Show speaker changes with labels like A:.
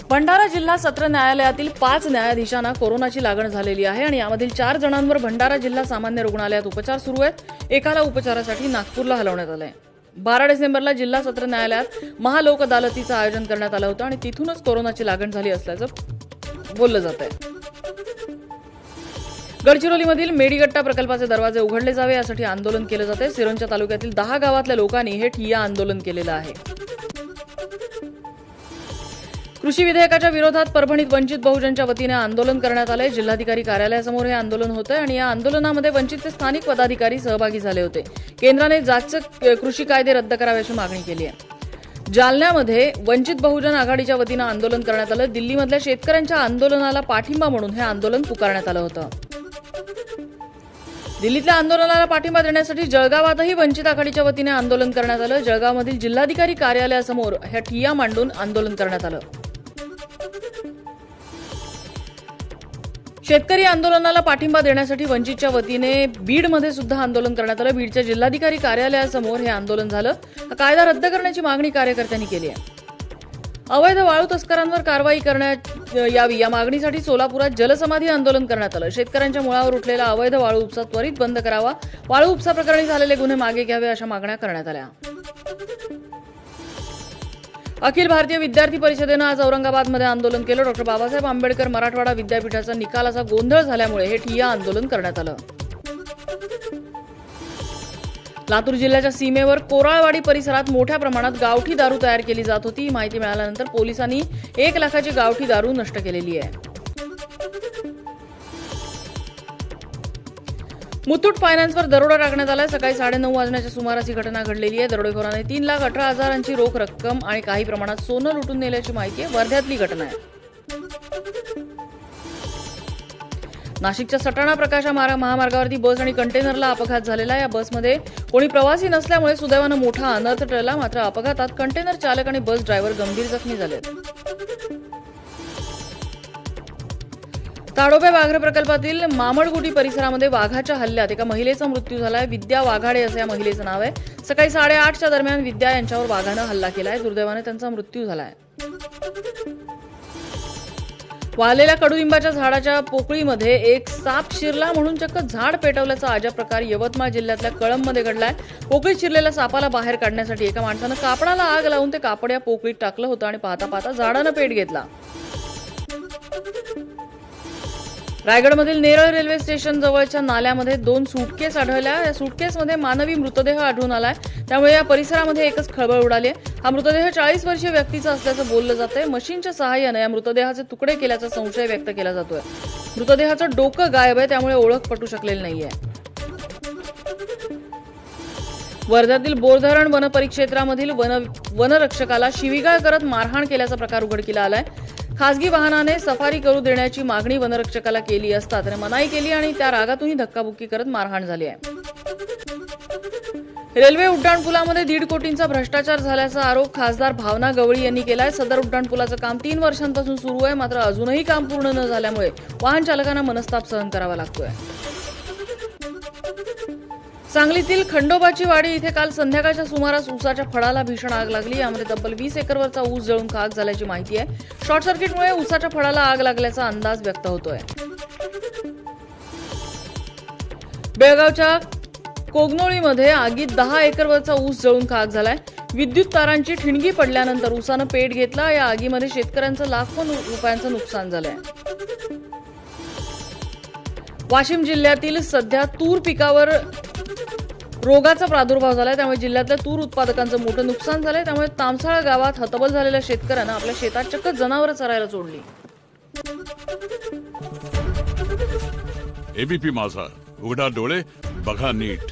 A: भंडारा जिल्हा सत्र न्यायालयातील 5 न्यायाधीशांना कोरोनाची लागण झालेली आहे आणि यामधील 4 जणांवर भंडारा जिल्हा सामान्य रुग्णालयात उपचार सुरू आहेत। एकाला उपचारासाठी नागपूरला हलवण्यात आले। 12 डिसेंबरला जिल्हा सत्र न्यायालयात महालोक अदालतीचं आयोजन करण्यात आलं होतं आणि तिथूनच कोरोनाची लागण झाली असल्याचं बोललं जात आहे। गडचिरोलीमधील मेडीगट्टा प्रकल्पाचे दरवाजे उघडले जावे यासाठी आंदोलन केलं जाते। सिरोंचा तालुक्यातील 10 गावातल्या लोकांनी हे ठिय्या आंदोलन केलेलं आहे। कृषी विधेयकाच्या विरोधात परभणीत वंचित बहुजनच्या वतीने आंदोलन करण्यात आले। जिल्हाधिकारी कार्यालयासमोर हे आंदोलन होते आणि या आंदोलनामध्ये वंचितचे स्थानिक पदाधिकारी सहभागी झाले होते। केंद्राने जाचक कृषी कायदे रद्द करावे अशी मागणी केली आहे। जालन्यामध्ये वंचित बहुजन आघाडीच्या वतीने आंदोलन करण्यात आलं। दिल्लीमधल्या शेतकऱ्यांच्या आंदोलनाला पाठिंबा म्हणून हे आंदोलन पुकारण्यात आलं होतं। दिल्लीतल्या आंदोलनाला पाठिंबा देण्यासाठी जळगावातही वंचित आघाडीच्या वतीने आंदोलन करण्यात आलं। जळगावमधील जिल्हाधिकारी कार्यालयासमोर हे ठिय्या मांडून आंदोलन करण्यात आलं। शेतकरी आंदोलनाला पाठिंबा देण्यासाठी वंचितच्या वतीने बीडमध्ये सुद्धा आंदोलन करण्यात आलं। बीडच्या जिल्हाधिकारी कार्यालयासमोर हे आंदोलन झालं। हा कायदा रद्द करण्याची मागणी कार्यकर्त्यांनी केली आहे। अवैध वाळू तस्करांवर कारवाई करण्यात यावी या मागणीसाठी सोलापुरात जलसमाधी आंदोलन करण्यात आलं। शेतकऱ्यांच्या मुळावर उठलेला अवैध वाळू उपसा त्वरित बंद करावा, वाळू उपसा प्रकरणी झालेले गुन्हे मागे घ्यावे अशा मागण्या करण्यात आल्या। अखिल भारतीय विद्यार्थी परिषदेनं आज औरंगाबादमध्ये आंदोलन केलं। डॉ. बाबासाहेब आंबेडकर मराठवाडा विद्यापीठाचा निकालाचा गोंधळ झाल्यामुळे हे ठिय्या आंदोलन करण्यात आलं। लातूर जिल्ह्याच्या सीमेवर कोराळवाडी परिसरात मोठ्या प्रमाणात गावठी दारू तयार केली जात होती। माहिती मिळाल्यानंतर पोलिसांनी 1 लाखाची गावठी दारू नष्ट केलेली आहे। मुथूट फायनान्सवर दरोडा टाकण्यात आला। सकाळी 9:30 वाजण्याच्या सुमारास ही घटना घडलेली आहे। दरोडेखोरांनी 3,18,000ची रोख रक्कम आणि काही प्रमाणात सोनं लुटून नेल्याची माहिती आहे। वर्ध्यातली घटना आहे। नाशिकच्या सटाणा प्रकाशा महामार्गावरती बस आणि कंटेनरला अपघात झालेला आहे। या बसमध्ये कोणी प्रवासी नसल्यामुळे सुदैवानं मोठा अनर्थ टळला। मात्र अपघातात कंटेनर चालक आणि बस ड्रायव्हर गंभीर जखमी झालेत। ताडोबे व्याघ्र प्रकल्पातील मामळगुटी परिसरामध्ये वाघाच्या हल्ल्यात एका महिलेचा मृत्यू झालाय। विद्या वाघाडे असं या महिलेचं नाव आहे। सकाळी 8:30च्या दरम्यान विद्या यांच्यावर वाघानं हल्ला केलाय। दुर्दैवाने त्यांचा मृत्यू झालाय। वाळलेल्या कडुलिंबाच्या झाडाच्या पोकळीमध्ये एक साप शिरला म्हणून चक्क झाड पेटवल्याचा अजब प्रकार यवतमाळ जिल्ह्यातल्या कळंबमध्ये घडलाय। पोकळीत शिरलेल्या सापाला बाहेर काढण्यासाठी एका माणसानं कापडाला आग लावून ते कापड या पोकळीत टाकलं होतं आणि पाहता पाहता झाडानं पेट घेतला। रायगडमधील नेरळ रेल्वे स्टेशन जवळच्या नाल्यामध्ये 2 सूटकेस आढळल्या। या सूटकेसमध्ये मानवी मृतदेह आढळून आलाय। त्यामुळे या परिसरामध्ये एकच खळबळ उडाली आहे। हा मृतदेह 40 वर्षीय व्यक्तीचा असल्याचं बोललं जातंय। मशीनच्या सहाय्याने या मृतदेहाचे तुकडे केल्याचा संशय व्यक्त केला जातोय। मृतदेहाचं डोकं गायब आहे, त्यामुळे ओळख पटू शकलेली नाहीये। वर्ध्यातील बोरधरण वनपरिक्षेत्रामधील वनरक्षकाला शिवीगाळ करत मारहाण केल्याचा प्रकार उघडकीला आलाय। खासगी वाहनाने सफारी करू देण्याची मागणी वनरक्षकाला केली असता त्याने मनाई केली आणि त्या रागातूनही धक्काबुक्की करत मारहाण झाली आहे। रेल्वे उड्डाणपुलामध्ये 1.5 कोटींचा भ्रष्टाचार झाल्याचा आरोप खासदार भावना गवळी यांनी केलाय। सदर उड्डाणपुलाचं काम 3 वर्षांपासून सुरू आहे, मात्र अजूनही काम पूर्ण न झाल्यामुळे वाहन चालकांना मनस्ताप सहन करावा लागतोय। सांगलीतील खंडोबाची वाडी इथे काल संध्याकाळच्या सुमारास ऊसाच्या फळाला भीषण आग लागली। यामध्ये तब्बल 20 एकरवरचा ऊस जळून खाक झाल्याची माहिती आहे। शॉर्ट सर्किटमुळे ऊसाच्या फळाला आग लागल्याचा अंदाज व्यक्त होतोय। बेळगावच्या कोगनोळीमध्ये आगीत 10 एकरवरचा ऊस जळून खाक झालाय। विद्युत तारांची ठिणगी पडल्यानंतर ऊसानं पेट घेतला। या आगीमध्ये शेतकऱ्यांचं लाखो रुपयांचं नुकसान झालंय। वाशिम जिल्ह्यातील सध्या तूर पिकावर रोगाचा प्रादुर्भाव झालाय, त्यामुळे जिल्ह्यातल्या तूर उत्पादकांचं मोठं नुकसान झालंय। त्यामुळे तामसाळा गावात हतबल झालेल्या शेतकऱ्यांना आपल्या शेतात चक्क जनावरं चरायला सोडली।
B: एबीपी माझा, उघडा डोळे बघा नीट।